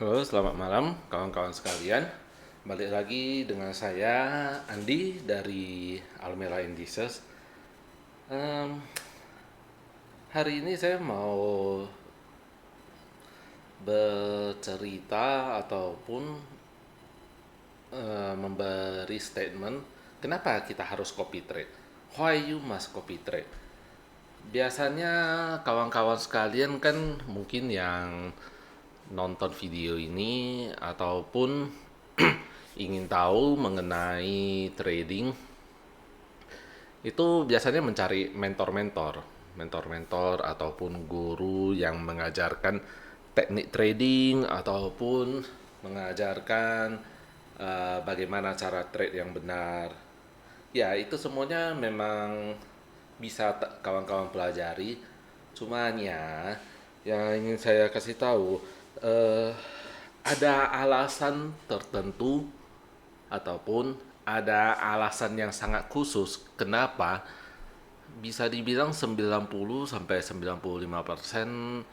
Halo, selamat malam kawan-kawan sekalian. Balik lagi dengan saya Andi dari Almera Indices. Em, Hari ini saya mau bercerita ataupun memberi statement kenapa kita harus copy trade. Why you must copy trade. Biasanya kawan-kawan sekalian kan mungkin yang nonton video ini ataupun ingin tahu mengenai trading itu biasanya mencari mentor-mentor ataupun guru yang mengajarkan teknik trading ataupun mengajarkan bagaimana cara trade yang benar. Ya, itu semuanya memang bisa kawan-kawan pelajari. Cuman ya, yang ingin saya kasih tahu, eh, ada alasan tertentu ataupun ada alasan yang sangat khusus kenapa bisa dibilang 90 sampai 95%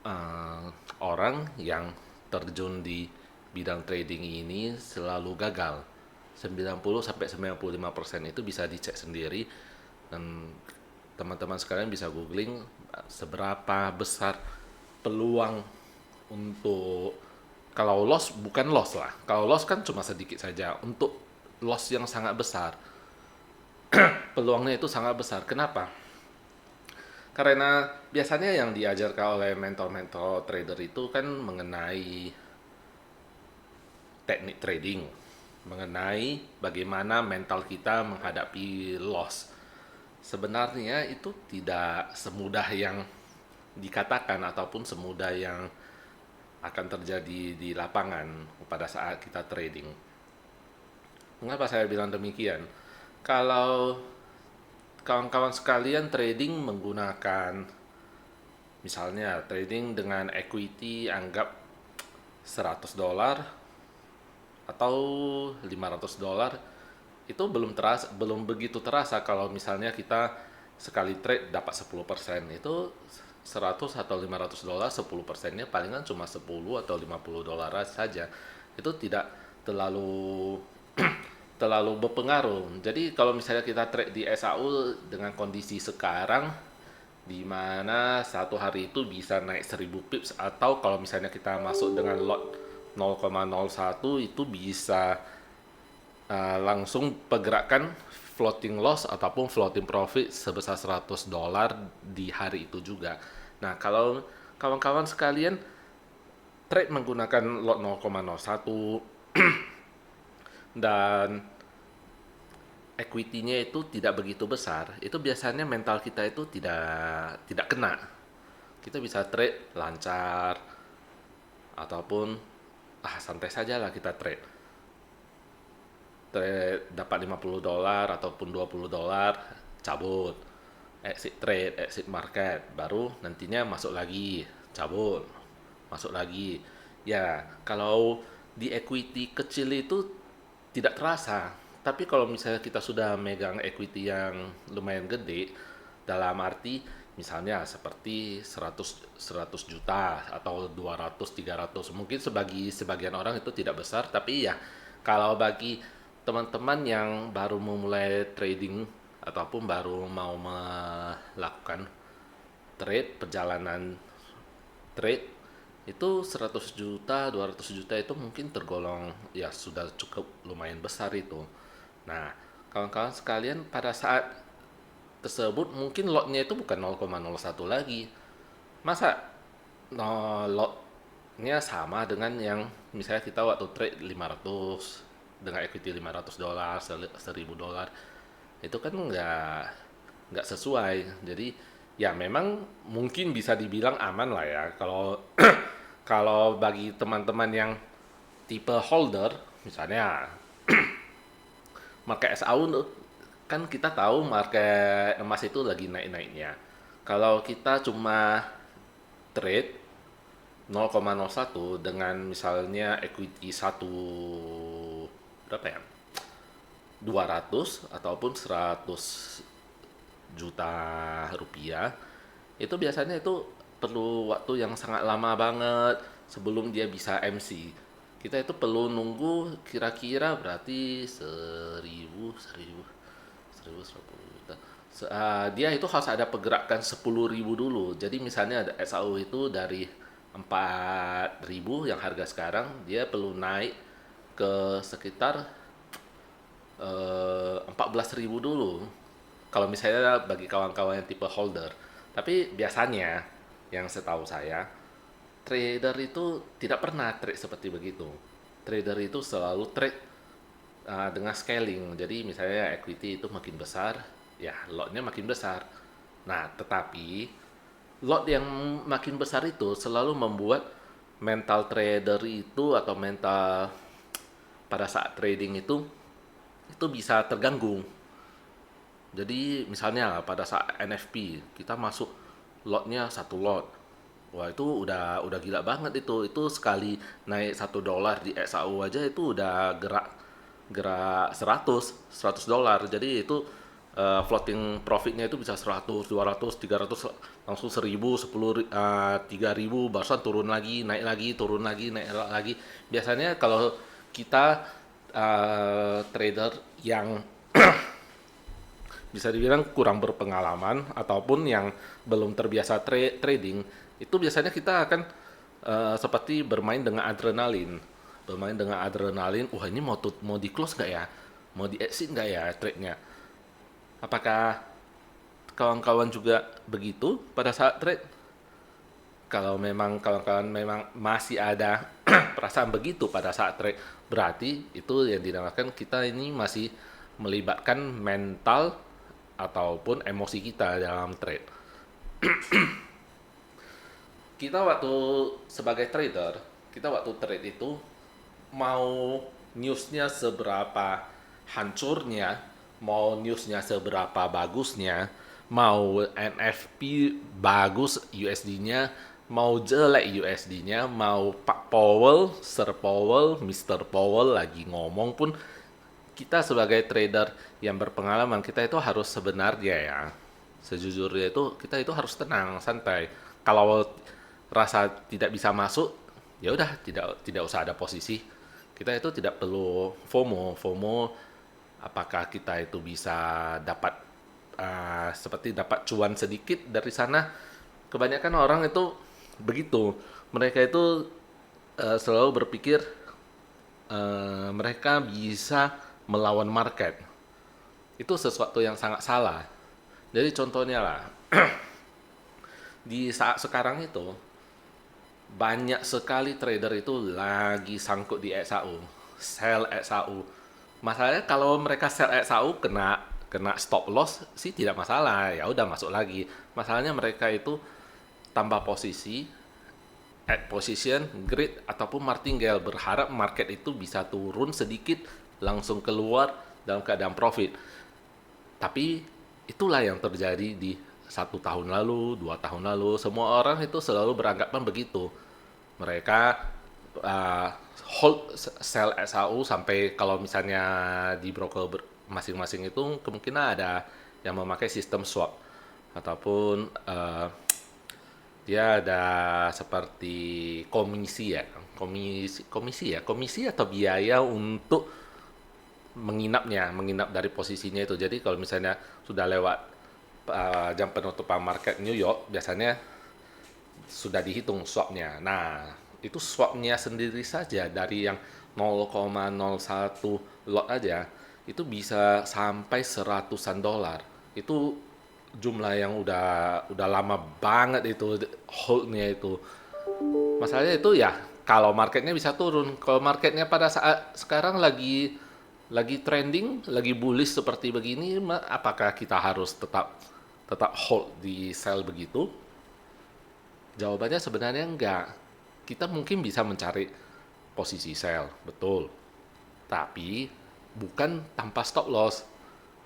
eh, orang yang terjun di bidang trading ini selalu gagal. 90 sampai 95% itu bisa dicek sendiri dan teman-teman sekalian bisa googling seberapa besar peluang untuk kalau loss bukan loss lah. Kalau loss kan cuma sedikit saja. Untuk loss yang sangat besar, peluangnya itu sangat besar. Kenapa? Karena biasanya yang diajarkan oleh mentor-mentor trader itu kan mengenai teknik trading, mengenai bagaimana mental kita menghadapi loss. Sebenarnya itu tidak semudah yang dikatakan ataupun semudah yang akan terjadi di lapangan pada saat kita trading. Mengapa saya bilang demikian? Kalau kawan-kawan sekalian trading menggunakan misalnya trading dengan equity anggap $100 atau $500 itu belum begitu terasa kalau misalnya kita sekali trade dapat 10%. Itu 100 atau $500 10%-nya palingan cuma 10 atau $50 saja. Itu tidak terlalu terlalu berpengaruh. Jadi kalau misalnya kita trade di SAU dengan kondisi sekarang di mana satu hari itu bisa naik 1000 pips atau kalau misalnya kita masuk dengan lot 0,01 itu bisa langsung pergerakan floating loss ataupun floating profit sebesar $100 di hari itu juga. Nah, kalau kawan-kawan sekalian trade menggunakan lot 0,01 dan equity-nya itu tidak begitu besar, itu biasanya mental kita itu tidak kena. Kita bisa trade lancar ataupun santai saja lah kita trade. Trade dapat $50 ataupun $20, cabut. Exit trade, exit market, baru nantinya masuk lagi, cabut, masuk lagi. Ya, kalau di equity kecil itu tidak terasa. Tapi kalau misalnya kita sudah megang equity yang lumayan gede, dalam arti misalnya seperti 100 juta atau 200 300, mungkin sebagian orang itu tidak besar, tapi ya kalau bagi teman-teman yang baru memulai trading ataupun baru mau melakukan perjalanan trade itu 100 juta, 200 juta itu mungkin tergolong ya sudah cukup lumayan besar itu. Nah, kawan-kawan sekalian pada saat tersebut mungkin lotnya itu bukan 0,01 lagi. Masa no, lotnya sama dengan yang misalnya kita waktu trade 500 dengan equity $500, $1000. Itu kan nggak sesuai. Jadi ya memang mungkin bisa dibilang aman lah ya kalau kalau bagi teman-teman yang tipe holder misalnya market SAU kan kita tahu market emas itu lagi naik-naiknya. Kalau kita cuma trade 0,01 dengan misalnya equity satu berapa ya? 200 ataupun 100 juta rupiah itu biasanya itu perlu waktu yang sangat lama banget sebelum dia bisa MC. Kita itu perlu nunggu kira-kira berarti 1000 juta. Dia itu harus ada pergerakan 10.000 dulu. Jadi misalnya ada SAU itu dari 4.000 yang harga sekarang, dia perlu naik ke sekitar 14.000 dulu. Kalau misalnya bagi kawan-kawan yang tipe holder. Tapi biasanya yang setahu saya, trader itu tidak pernah trade seperti begitu. Trader itu selalu trade dengan scaling. Jadi misalnya equity itu makin besar, ya lotnya makin besar. Nah, tetapi lot yang makin besar itu selalu membuat mental trader itu atau mental pada saat trading itu bisa terganggu. Jadi misalnya pada saat NFP kita masuk lotnya satu lot. Wah, itu udah gila banget itu. Itu sekali naik $1 di XAU aja itu udah gerak gerak 100 $100. Jadi itu floating profitnya itu bisa 100, 200, 300, langsung 1000, 10, 3000, barusan turun lagi, naik lagi, turun lagi, naik lagi. Biasanya kalau kita trader yang bisa dibilang kurang berpengalaman ataupun yang belum terbiasa trading, itu biasanya kita akan seperti bermain dengan adrenalin. Bermain dengan adrenalin, wah ini mau di close nggak ya? Mau di exit nggak ya trade-nya? Apakah kawan-kawan juga begitu pada saat trade? Kalau memang kawan-kawan memang masih ada perasaan begitu pada saat trade, berarti itu yang dinamakan kita ini masih melibatkan mental ataupun emosi kita dalam trade. Kita waktu sebagai trader, kita waktu trade itu mau newsnya seberapa hancurnya, mau newsnya seberapa bagusnya, mau NFP bagus USD-nya, mau jelek USD-nya, mau Pak Powell, Sir Powell, Mr. Powell lagi ngomong pun, kita sebagai trader yang berpengalaman, kita itu harus sebenarnya ya, sejujurnya itu kita itu harus tenang, santai. Kalau rasa tidak bisa masuk, ya udah tidak usah ada posisi. Kita itu tidak perlu FOMO. Apakah kita itu bisa dapat seperti dapat cuan sedikit dari sana? Kebanyakan orang itu begitu. Mereka itu selalu berpikir mereka bisa melawan market. Itu sesuatu yang sangat salah. Jadi contohnya lah, di saat sekarang itu banyak sekali trader itu lagi sangkut di XAU, sell XAU. Masalahnya kalau mereka sell XAU kena stop loss sih tidak masalah, ya udah masuk lagi. Masalahnya mereka itu tambah posisi, add position, grid ataupun martingale, berharap market itu bisa turun sedikit langsung keluar dalam keadaan profit. Tapi itulah yang terjadi di 1 tahun lalu, 2 tahun lalu. Semua orang itu selalu beranggapan begitu. Mereka hold sell SAU sampai kalau misalnya di broker masing-masing itu kemungkinan ada yang memakai sistem swap ataupun dia ada seperti komisi atau biaya untuk menginap dari posisinya itu. Jadi kalau misalnya sudah lewat jam penutupan market New York, biasanya sudah dihitung swapnya. Nah, itu swapnya sendiri saja dari yang 0,01 lot aja, itu bisa sampai seratusan dolar. Itu jumlah yang udah lama banget itu holdnya itu. Masalahnya itu ya kalau marketnya bisa turun. Kalau marketnya pada saat sekarang lagi trending, lagi bullish seperti begini, apakah kita harus tetap hold di sell begitu? Jawabannya sebenarnya enggak. Kita mungkin bisa mencari posisi sell, betul. Tapi bukan tanpa stop loss.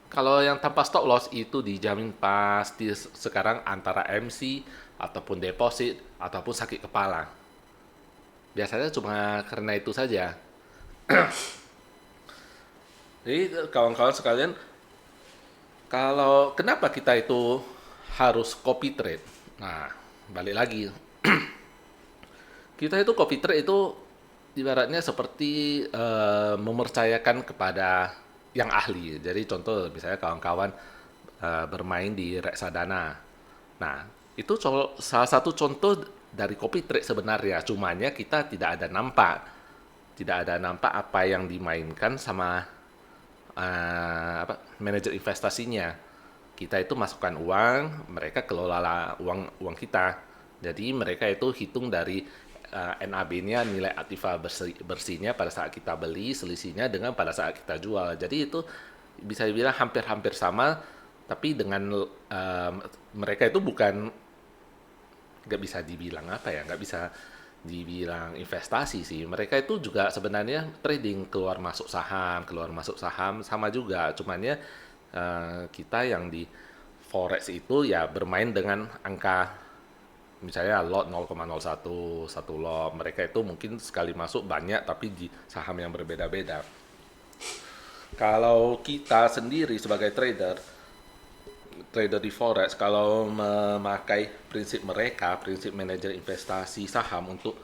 Kalau yang tanpa stop loss itu dijamin pasti sekarang antara MC ataupun deposit ataupun sakit kepala. Biasanya cuma karena itu saja. Jadi kawan-kawan sekalian, kalau kenapa kita itu harus copy trade? Nah, balik lagi. Kita itu copy trade itu ibaratnya seperti mempercayakan kepada yang ahli. Jadi contoh misalnya kawan-kawan bermain di reksadana. Nah, itu salah satu contoh dari copy trade sebenarnya. Cumanya kita tidak ada nampak apa yang dimainkan sama manajer investasinya. Kita itu masukkan uang, mereka kelola uang uang kita. Jadi mereka itu hitung dari NAB-nya, nilai aktiva bersihnya pada saat kita beli, selisihnya dengan pada saat kita jual. Jadi itu bisa dibilang hampir-hampir sama, tapi dengan mereka itu bukan, nggak bisa dibilang apa ya, nggak bisa dibilang investasi sih. Mereka itu juga sebenarnya trading, keluar masuk saham sama juga. Cuman ya kita yang di forex itu ya bermain dengan angka, misalnya lot 0,01 satu lot. Mereka itu mungkin sekali masuk banyak tapi di saham yang berbeda-beda. Kalau kita sendiri sebagai trader, trader di forex, kalau memakai prinsip mereka, prinsip manajer investasi saham untuk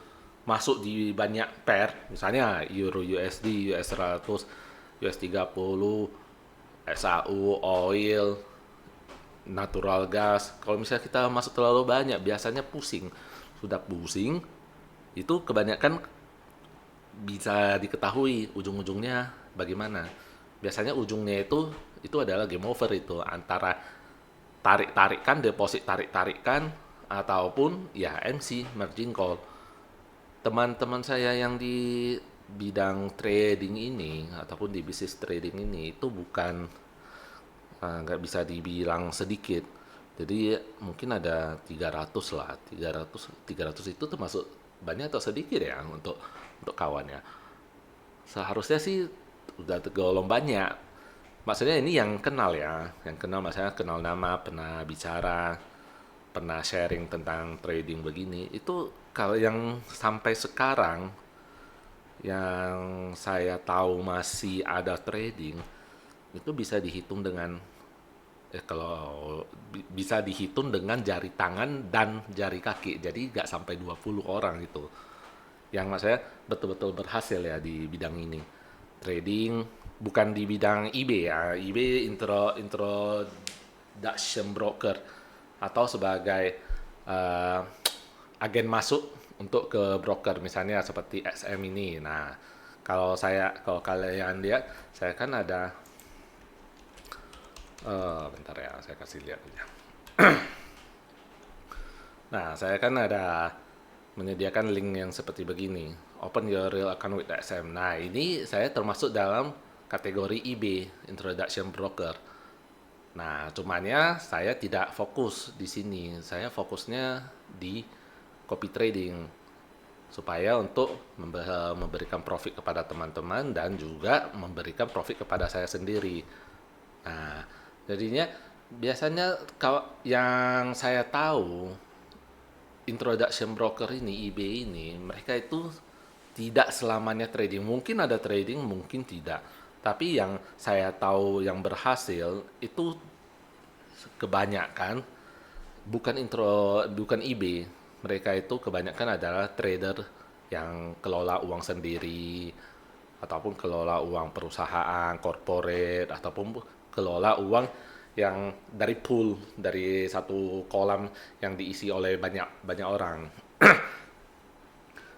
masuk di banyak pair, misalnya euro USD, US 100, US 30, SAU, oil, natural gas. Kalau misalnya kita masuk terlalu banyak, biasanya pusing. Sudah pusing, itu kebanyakan bisa diketahui ujung-ujungnya bagaimana. Biasanya ujungnya itu adalah game over, itu antara tarik-tarikan, deposit tarik-tarikan, ataupun ya MC, margin call. Teman-teman saya yang di bidang trading ini ataupun di bisnis trading ini itu bukan, nggak bisa dibilang sedikit. Jadi mungkin ada 300 lah, 300 itu termasuk banyak atau sedikit ya untuk kawannya. Seharusnya sih udah tergolong banyak. Maksudnya ini yang kenal ya, yang kenal, maksudnya kenal nama, pernah bicara, pernah sharing tentang trading begini. Itu kalau yang sampai sekarang yang saya tahu masih ada trading, itu bisa dihitung dengan kalau bisa dihitung dengan jari tangan dan jari kaki. Jadi nggak sampai 20 orang itu. Yang maksudnya betul-betul berhasil ya di bidang ini. Trading bukan di bidang IB ya. IB introduction broker atau sebagai eh, agen masuk untuk ke broker, misalnya seperti XM ini. Nah, kalau kalian lihat, saya kan ada bentar ya, saya kasih lihat aja. Nah, saya kan ada menyediakan link yang seperti begini. Open your real account with XM. Nah, ini saya termasuk dalam kategori IB, Introduction Broker. Nah, cumannya saya tidak fokus di sini. Saya fokusnya di copy trading supaya untuk memberikan profit kepada teman-teman dan juga memberikan profit kepada saya sendiri. Nah, jadinya biasanya kalau yang saya tahu, introduction broker ini, IB ini, mereka itu tidak selamanya trading. Mungkin ada trading, mungkin tidak. Tapi yang saya tahu yang berhasil itu kebanyakan bukan IB. Mereka itu kebanyakan adalah trader yang kelola uang sendiri ataupun kelola uang perusahaan, corporate, ataupun kelola uang yang dari pool, dari satu kolam yang diisi oleh banyak banyak orang.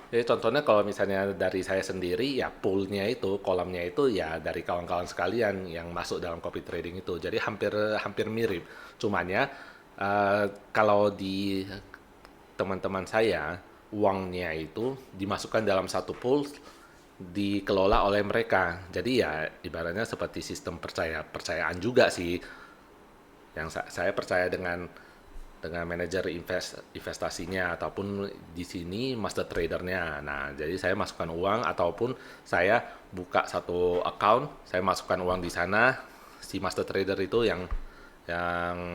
Jadi contohnya kalau misalnya dari saya sendiri, ya poolnya itu, kolamnya itu ya dari kawan-kawan sekalian yang masuk dalam copy trading itu. Jadi hampir hampir mirip. Cumannya kalau di teman-teman saya, uangnya itu dimasukkan dalam satu pool, dikelola oleh mereka. Jadi ya ibaratnya seperti sistem percayaan juga sih. Yang saya percaya dengan manajer investasinya ataupun di sini master tradernya. Nah, jadi saya masukkan uang ataupun saya buka satu account, saya masukkan uang di sana, si master trader itu yang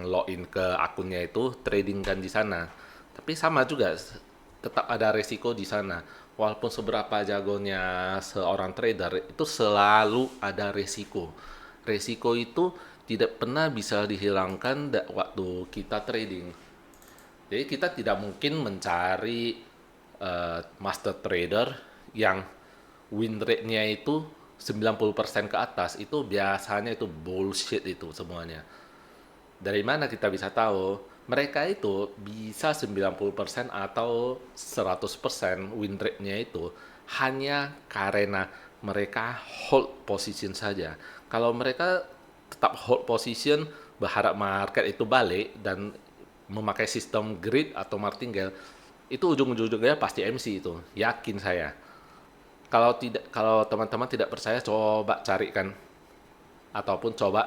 login ke akunnya itu tradingkan di sana. Tapi sama juga, tetap ada resiko di sana. Walaupun seberapa jagonya seorang trader, itu selalu ada resiko. Resiko itu tidak pernah bisa dihilangkan waktu kita trading. Jadi kita tidak mungkin mencari master trader yang win rate-nya itu 90% ke atas, itu biasanya itu bullshit itu semuanya. Dari mana kita bisa tahu? Mereka itu bisa 90% atau 100% win rate-nya itu hanya karena mereka hold position saja. Kalau mereka tetap hold position, berharap market itu balik dan memakai sistem grid atau martingale, itu ujung-ujungnya pasti MC itu, yakin saya. Kalau tidak, kalau teman-teman tidak percaya, coba carikan ataupun coba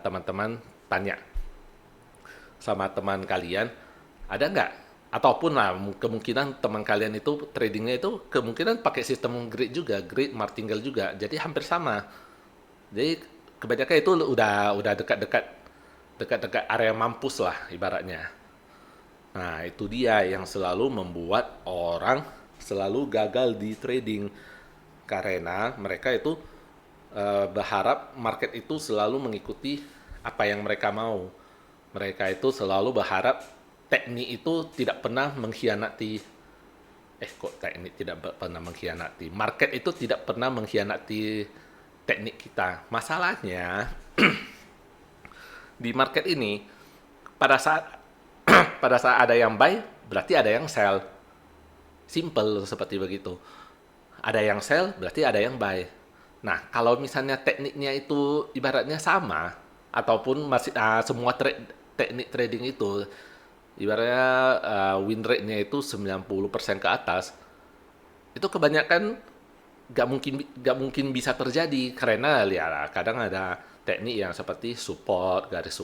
teman-teman tanya sama teman kalian, ada nggak? Ataupun lah kemungkinan teman kalian itu tradingnya itu kemungkinan pakai sistem grid juga, grid martingale juga, jadi hampir sama. Jadi kebanyakan itu udah dekat-dekat area mampus lah ibaratnya. Nah, itu dia yang selalu membuat orang selalu gagal di trading karena mereka itu berharap market itu selalu mengikuti apa yang mereka mau. Mereka itu selalu berharap teknik itu tidak pernah mengkhianati. Kok teknik tidak pernah mengkhianati? Market itu tidak pernah mengkhianati teknik kita. Masalahnya di market ini pada saat pada saat ada yang buy berarti ada yang sell. Simple seperti begitu. Ada yang sell berarti ada yang buy. Nah, kalau misalnya tekniknya itu ibaratnya sama ataupun masih semua teknik trading itu ibaratnya win rate-nya itu 90% ke atas, itu kebanyakan gak mungkin bisa terjadi karena ya kadang ada teknik yang seperti support, garis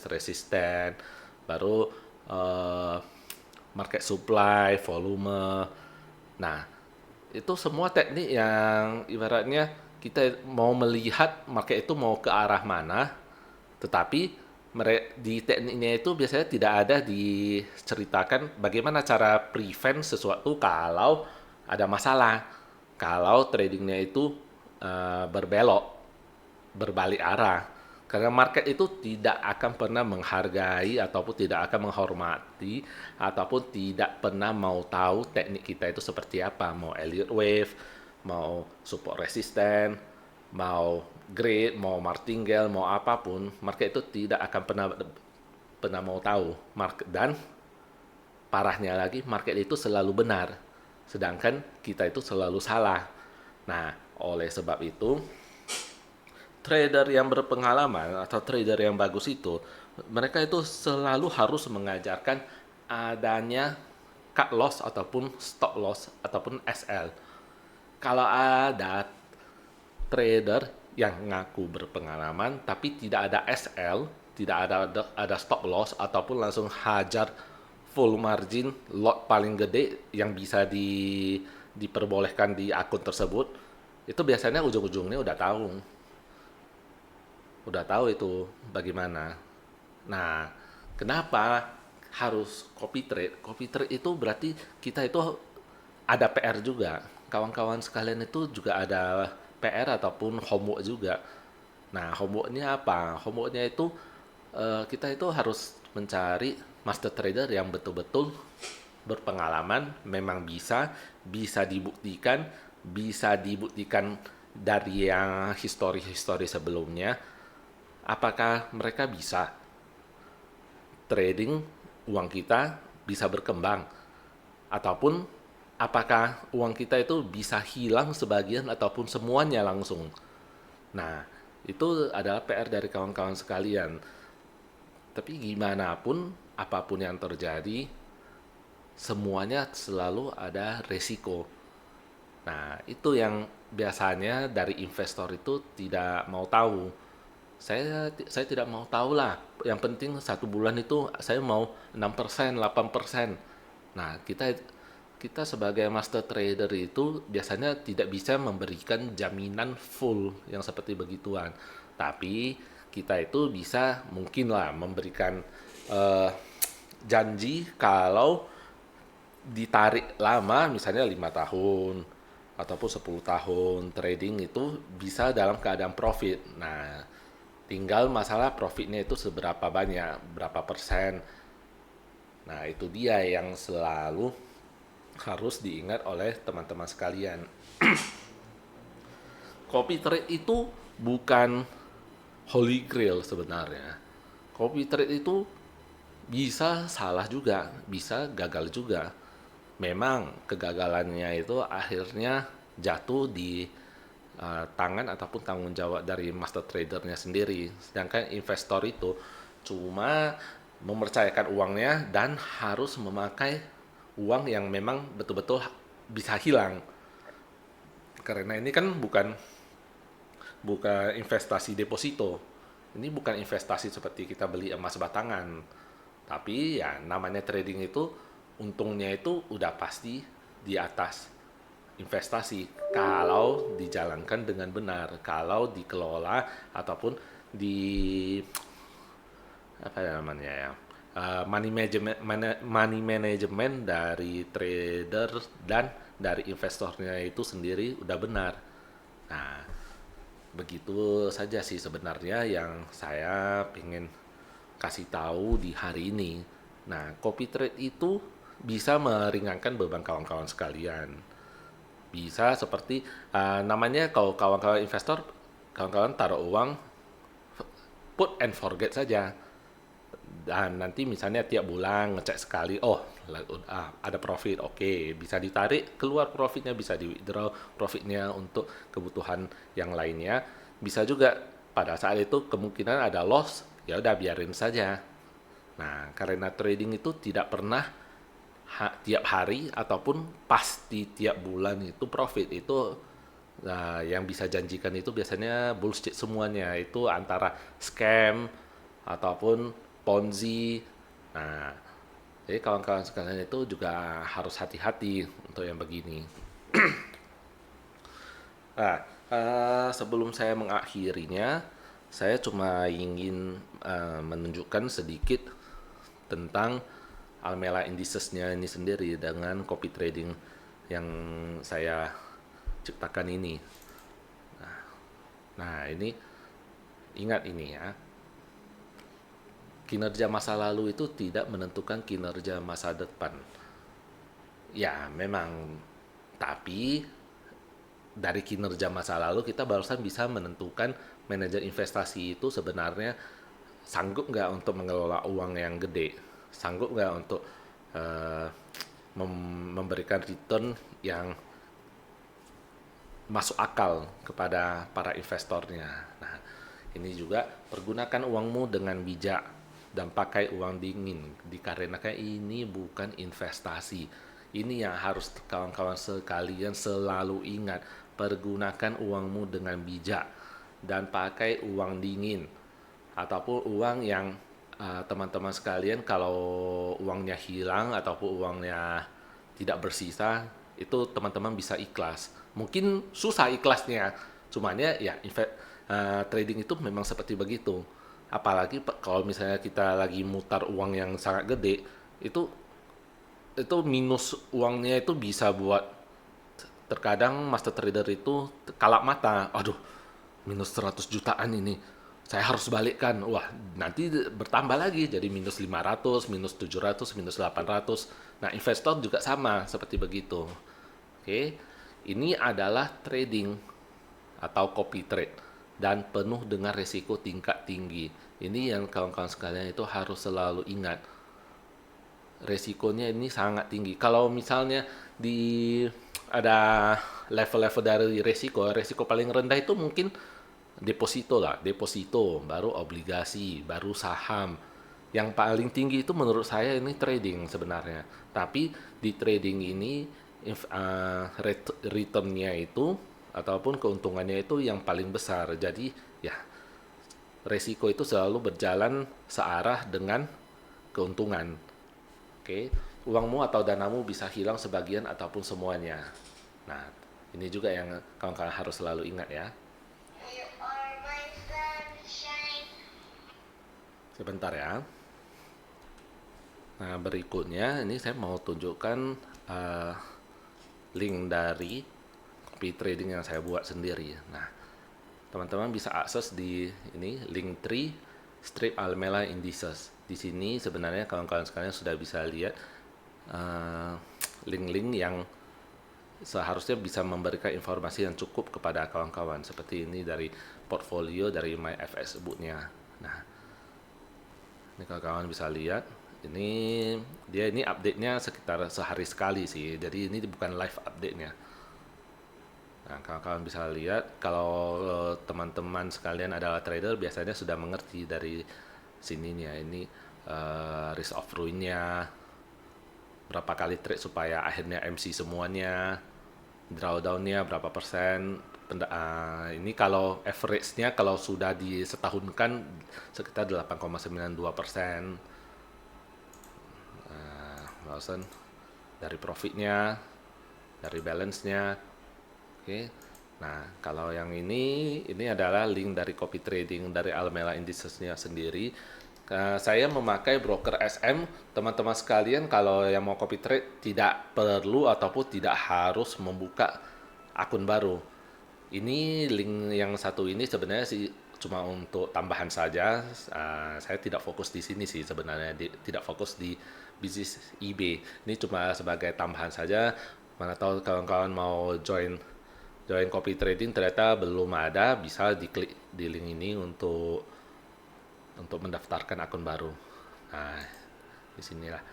resisten, baru eh, market supply, volume. Nah, itu semua teknik yang ibaratnya kita mau melihat market itu mau ke arah mana, tetapi di tekniknya itu biasanya tidak ada diceritakan bagaimana cara prevent sesuatu kalau ada masalah. Kalau tradingnya itu berbelok, berbalik arah. Karena market itu tidak akan pernah menghargai ataupun tidak akan menghormati ataupun tidak pernah mau tahu teknik kita itu seperti apa. Mau Elliott Wave, mau support resisten, mau grid, mau martingale, mau apapun, market itu tidak akan pernah mau tahu. Dan parahnya lagi, market itu selalu benar, sedangkan kita itu selalu salah. Nah, oleh sebab itu, trader yang berpengalaman atau trader yang bagus itu, mereka itu selalu harus mengajarkan adanya cut loss ataupun stop loss ataupun SL. Kalau ada trader yang ngaku berpengalaman tapi tidak ada SL, tidak ada stop loss ataupun langsung hajar full margin lot paling gede yang bisa diperbolehkan di akun tersebut, itu biasanya ujung-ujungnya udah tahu itu bagaimana. Nah, kenapa harus copy trade? Copy trade itu berarti kita itu ada PR juga. Kawan-kawan sekalian itu juga ada PR ataupun homework juga. Nah, homeworknya apa? Homeworknya itu kita itu harus mencari master trader yang betul-betul berpengalaman, memang bisa dibuktikan dari yang histori-histori sebelumnya, apakah mereka bisa trading uang kita bisa berkembang ataupun apakah uang kita itu bisa hilang sebagian ataupun semuanya langsung. Nah, itu adalah PR dari kawan-kawan sekalian. Tapi gimana pun, apapun yang terjadi, semuanya selalu ada resiko. Nah, itu yang biasanya dari investor itu tidak mau tahu. Saya tidak mau tahu lah. Yang penting 1 bulan itu saya mau 6%, 8%. Nah, kita sebagai master trader itu biasanya tidak bisa memberikan jaminan full yang seperti begituan. Tapi kita itu bisa mungkin lah memberikan eh, janji kalau ditarik lama, misalnya 5 tahun ataupun 10 tahun trading itu bisa dalam keadaan profit. Nah, tinggal masalah profitnya itu seberapa banyak, berapa persen. Nah, itu dia yang selalu harus diingat oleh teman-teman sekalian. Copy trade itu bukan holy grail sebenarnya. Copy trade itu bisa salah juga, bisa gagal juga. Memang kegagalannya itu akhirnya jatuh di tangan ataupun tanggung jawab dari master tradernya sendiri. Sedangkan investor itu cuma mempercayakan uangnya dan harus memakai uang yang memang betul-betul bisa hilang. Karena ini kan bukan bukan investasi deposito. Ini bukan investasi seperti kita beli emas batangan. Tapi ya namanya trading itu untungnya itu udah pasti di atas investasi kalau dijalankan dengan benar, kalau dikelola ataupun di apa namanya ya, money management dari trader dan dari investornya itu sendiri udah benar. Nah, begitu saja sih sebenarnya yang saya pengen kasih tahu di hari ini. Nah, copy trade itu bisa meringankan beban kawan-kawan sekalian. Bisa seperti namanya kalau kawan-kawan investor, kawan-kawan taruh uang put and forget saja. Dan nanti misalnya tiap bulan ngecek sekali, oh ada profit, oke, bisa ditarik keluar profitnya, bisa di withdraw profitnya untuk kebutuhan yang lainnya. Bisa juga pada saat itu kemungkinan ada loss, ya udah biarin saja. Nah, karena trading itu tidak pernah tiap hari ataupun pasti tiap bulan itu profit itu. Nah, yang bisa janjikan itu biasanya bullshit semuanya. Itu antara scam ataupun Ponzi. Nah, jadi kawan-kawan sekalian itu juga harus hati-hati untuk yang begini. Nah, sebelum saya mengakhirinya, saya cuma ingin menunjukkan sedikit tentang Almela Indicesnya ini sendiri dengan copy trading yang saya ciptakan ini. Nah, ini ingat ini ya. Kinerja masa lalu itu tidak menentukan kinerja masa depan. Ya, memang. Tapi dari kinerja masa lalu kita barusan bisa menentukan manajer investasi itu sebenarnya sanggup nggak untuk mengelola uang yang gede, sanggup nggak untuk eh, memberikan return yang masuk akal kepada para investornya. Nah, ini juga pergunakan uangmu dengan bijak dan pakai uang dingin, dikarenakan ini bukan investasi. Ini yang harus kawan-kawan sekalian selalu ingat, pergunakan uangmu dengan bijak dan pakai uang dingin ataupun uang yang teman-teman sekalian kalau uangnya hilang ataupun uangnya tidak bersisa itu teman-teman bisa ikhlas. Mungkin susah ikhlasnya, cumannya ya trading itu memang seperti begitu. Apalagi kalau misalnya kita lagi mutar uang yang sangat gede, itu minus uangnya itu bisa buat terkadang master trader itu kalap mata. Aduh, minus 100 jutaan ini. Saya harus balikkan. Wah, nanti bertambah lagi jadi minus 500, minus 700, minus 800. Nah, investor juga sama seperti begitu. Oke. Ini adalah trading atau copy trade dan penuh dengan risiko tingkat tinggi. Ini yang kawan-kawan sekalian itu harus selalu ingat. Resikonya ini sangat tinggi. Kalau misalnya ada level-level dari resiko paling rendah itu mungkin deposito lah, deposito, baru obligasi, baru saham. Yang paling tinggi itu menurut saya ini trading sebenarnya. Tapi di trading ini returnnya itu ataupun keuntungannya itu yang paling besar. Jadi ya resiko itu selalu berjalan searah dengan keuntungan. Oke, uangmu atau danamu bisa hilang sebagian ataupun semuanya. Nah, ini juga yang kawan-kawan harus selalu ingat ya. Sebentar ya. Nah, berikutnya ini saya mau tunjukkan uh, link dari copy trading yang saya buat sendiri. Nah, teman-teman bisa akses di ini Linktree Strip Almela Indices. Di sini sebenarnya kawan-kawan sekalian sudah bisa lihat uh, link-link yang seharusnya bisa memberikan informasi yang cukup kepada kawan-kawan. Seperti ini dari portfolio dari MyFX book-nya. Nah, ini kawan-kawan bisa lihat. Ini update-nya sekitar sehari sekali sih. Jadi ini bukan live update-nya. Nah, kawan-kawan bisa lihat kalau teman-teman sekalian adalah trader biasanya sudah mengerti dari sininya. Ini risk of ruin-nya, berapa kali trade supaya akhirnya MC semuanya, drawdown-nya berapa persen. Ini kalau average-nya kalau sudah disetahunkan sekitar 8,92%. Barusan dari profitnya, dari balance-nya. Oke. Nah, kalau yang ini adalah link dari copy trading dari Alameda Indices-nya sendiri. Saya memakai broker SM. Teman-teman sekalian, kalau yang mau copy trade tidak perlu ataupun tidak harus membuka akun baru. Ini link yang satu ini sebenarnya sih cuma untuk tambahan saja. Saya tidak fokus di sini sih sebenarnya, tidak fokus di bisnis eBay. Ini cuma sebagai tambahan saja. Mana tahu kawan-kawan mau join copy trading ternyata belum ada, bisa diklik di link ini untuk mendaftarkan akun baru. Nah, disinilah.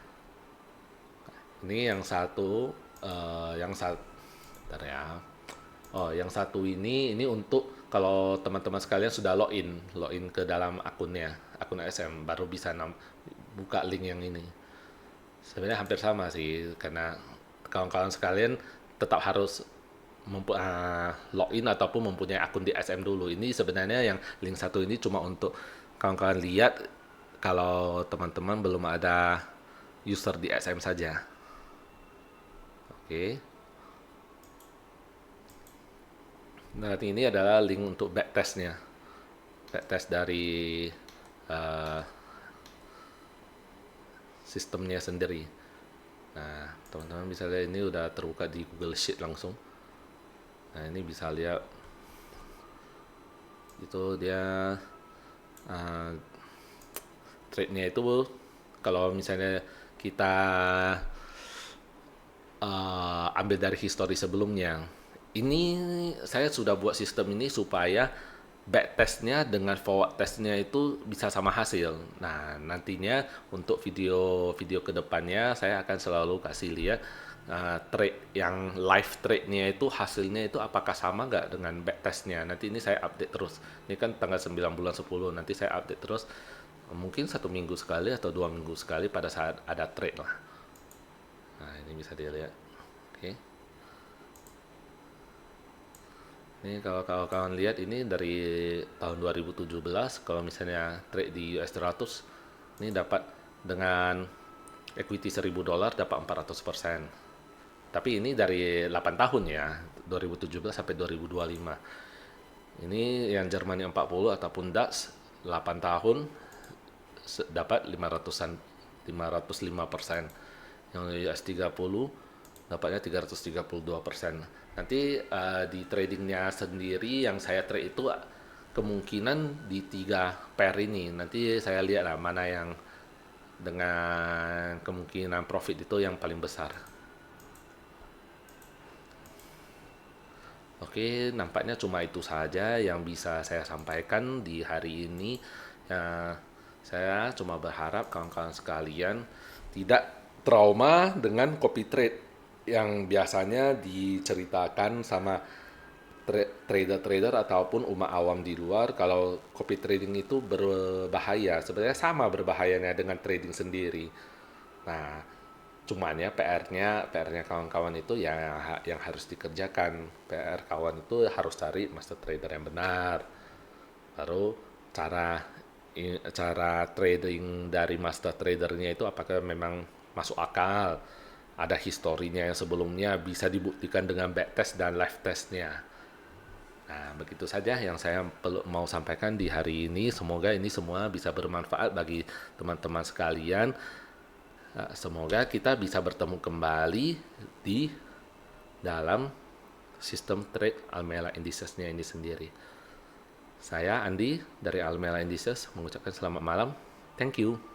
Ini yang satu, bentar ya. Oh, yang satu ini untuk kalau teman-teman sekalian sudah login ke dalam akun SM, baru bisa buka link yang ini. Sebenarnya hampir sama sih, karena kawan-kawan sekalian tetap harus login ataupun mempunyai akun di SM dulu. Ini sebenarnya yang link satu ini cuma untuk kawan-kawan lihat kalau teman-teman belum ada user di SM saja. Oke. Nah, ini adalah link untuk backtestnya. Backtest dari sistemnya sendiri. Nah, teman-teman bisa lihat ini udah terbuka di Google Sheet langsung. Nah, ini bisa lihat itu dia trade-nya itu kalau misalnya kita ambil dari histori sebelumnya. Ini saya sudah buat sistem ini supaya backtestnya dengan forward testnya itu bisa sama hasil. Nah, nantinya untuk video kedepannya saya akan selalu kasih lihat trade yang live trade-nya itu hasilnya itu apakah sama nggak dengan backtestnya. Nanti ini saya update terus. Ini kan tanggal 9 bulan 10, nanti saya update terus. Mungkin 1 minggu sekali atau 2 minggu sekali pada saat ada trade lah. Nah, ini bisa dilihat. Oke. Ini kalau kawan-kawan lihat ini dari tahun 2017, kalau misalnya trade di US 100, ini dapat dengan equity $1.000 dapat 400%. Tapi ini dari 8 tahun ya, 2017 sampai 2025. Ini yang Germany 40 ataupun DAX 8 tahun dapat 505%. Yang US 30 dapatnya 332%. Nanti di tradingnya sendiri yang saya trade itu kemungkinan di 3 pair ini. Nanti saya lihat lah mana yang dengan kemungkinan profit itu yang paling besar. Oke, nampaknya cuma itu saja yang bisa saya sampaikan di hari ini. Saya cuma berharap kawan-kawan sekalian tidak trauma dengan copy trade yang biasanya diceritakan sama trader-trader ataupun umat awam di luar kalau copy trading itu berbahaya. Sebenarnya sama berbahayanya dengan trading sendiri. Nah, cuman ya PR-nya kawan-kawan itu yang harus dikerjakan. PR kawan itu harus cari master trader yang benar. Baru cara trading dari master tradernya itu apakah memang masuk akal, ada historinya yang sebelumnya bisa dibuktikan dengan backtest dan live testnya. Nah, begitu saja yang saya mau sampaikan di hari ini. Semoga ini semua bisa bermanfaat bagi teman-teman sekalian. Semoga kita bisa bertemu kembali di dalam sistem trade Alameda Indices-nya ini sendiri. Saya Andi dari Alameda Indices mengucapkan selamat malam. Thank you.